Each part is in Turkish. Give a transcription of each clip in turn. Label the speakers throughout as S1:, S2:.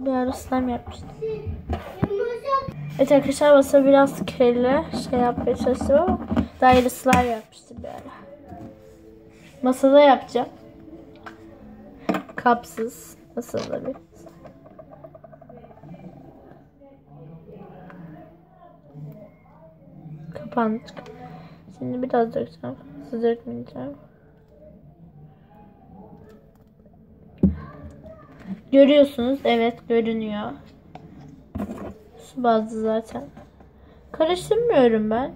S1: Bir ara slime yapmıştım. Evet arkadaşlar, masa biraz kirli. Şey yapmaya çalıştım ama daire slime yapmıştım bir ara. Masada yapacağım. Kapsız. Masada bir. Kapandı. Şimdi biraz dökeceğim. Siz dökmeyeceğim. Görüyorsunuz. Evet, görünüyor. Su bazlı zaten. Karıştırmıyorum ben.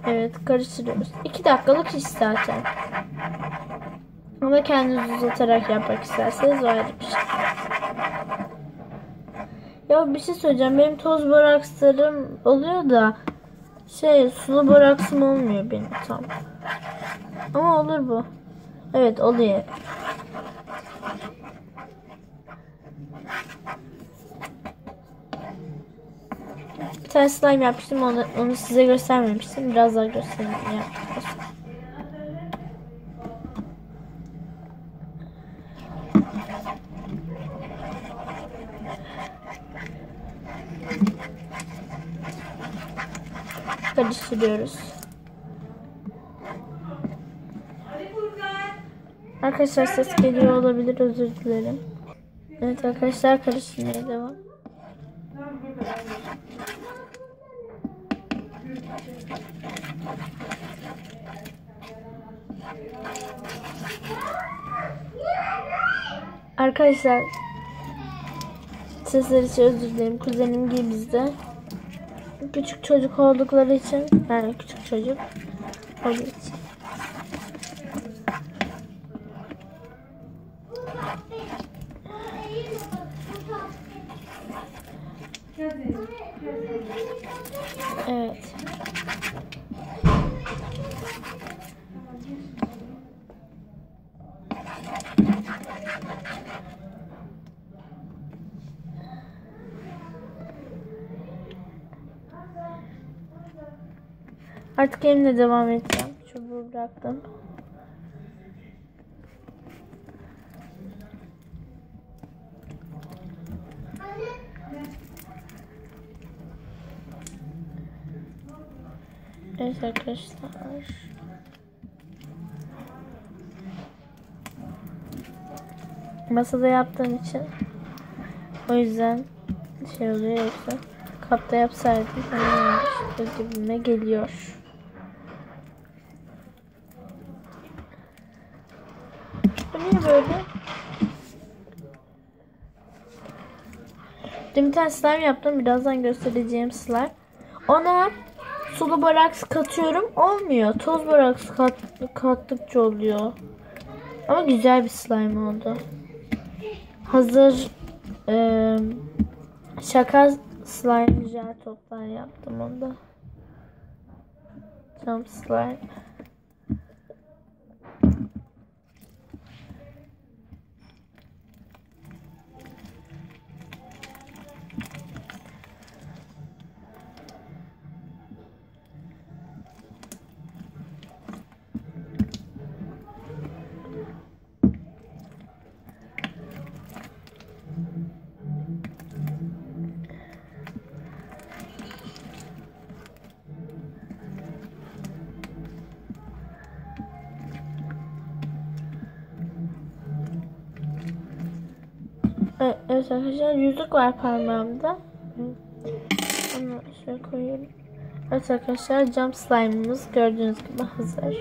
S1: Evet, karıştırıyoruz. 2 dakikalık iş zaten. Ama kendiniz uzatarak yapmak isterseniz o ayrı bir şey. Ya bir şey söyleyeceğim. Benim toz borakslarım oluyor da sulu boraksım olmuyor benim tam. Ama olur bu. Evet, oluyor. Bir tane slime yapmıştım. Onu size göstermemiştim. Biraz daha göstereyim. Karıştırıyoruz. Arkadaşlar ses geliyor olabilir, özür dilerim. Evet arkadaşlar, karıştırmaya devam. Arkadaşlar sesler için özür dilerim. Kuzenim gibi bizde. Küçük çocuk oldukları için, yani küçük çocuk olduğu için. Evet. Artık elimle devam edeceğim. Çubuğu bıraktım. Evet arkadaşlar. Masada yaptığım için o yüzden oluyor, yoksa kapta yapsaydım gibime geliyor. Bu niye böyle? Dün bir tane slime yaptım. Birazdan göstereceğim slime. Ona sulu boraks katıyorum. Olmuyor. Toz boraks kattıkça oluyor. Ama güzel bir slime oldu. Hazır şaka slime jel toptan yaptım onda. Jump slime. Evet arkadaşlar, yüzük var parmağımda. Onu şöyle koyuyorum. Evet arkadaşlar, jump slime'ımız gördüğünüz gibi hazır.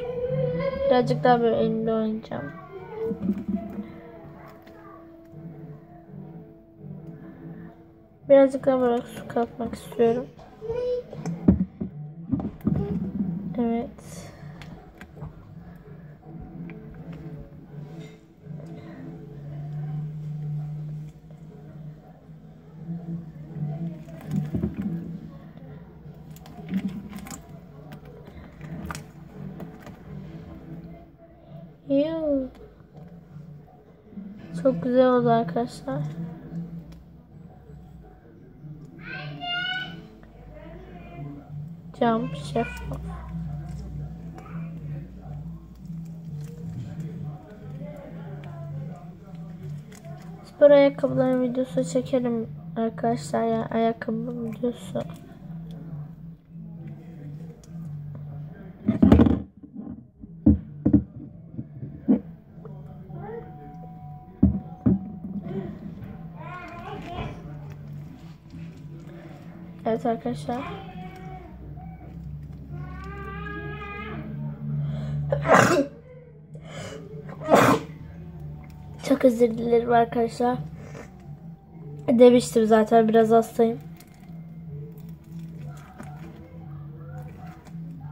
S1: Birazcık daha böyle elimde oynayacağım. Birazcık daha böyle su katmak istiyorum. Evet. Çok güzel oldu arkadaşlar. Cam şeffaf. spor ayakkabıların videosu çekerim arkadaşlar ya, ayakkabı videosu. Evet arkadaşlar. Çok özür dilerim arkadaşlar. Demiştim zaten biraz hastayım.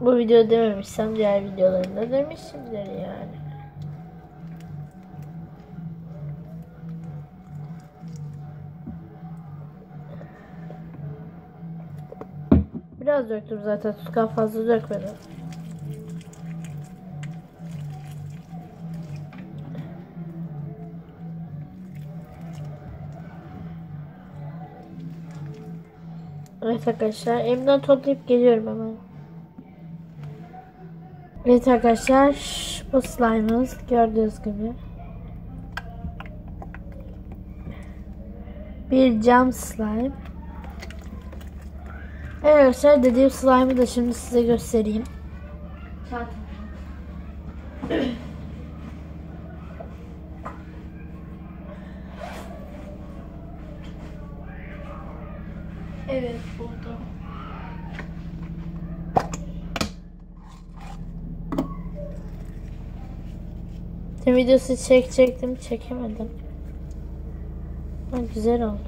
S1: Bu video dememişsem diğer videolarında demişimdir yani. Biraz döktüm zaten, tutkan fazla dökmedim. Evet arkadaşlar, elimden toplayıp geliyorum hemen. Evet arkadaşlar, bu slime'ımız gördüğünüz gibi bir cam slime. Evet arkadaşlar, dediğim slime'ı da şimdi size göstereyim. Evet, buldum. Videosu çekecektim, çekemedim. Ama güzel oldu.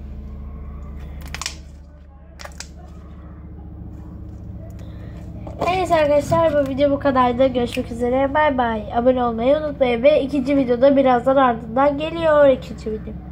S1: Evet arkadaşlar, bu video bu kadardı. Görüşmek üzere. Bay bay. Abone olmayı unutmayın ve ikinci videoda birazdan ardından geliyor ikinci video.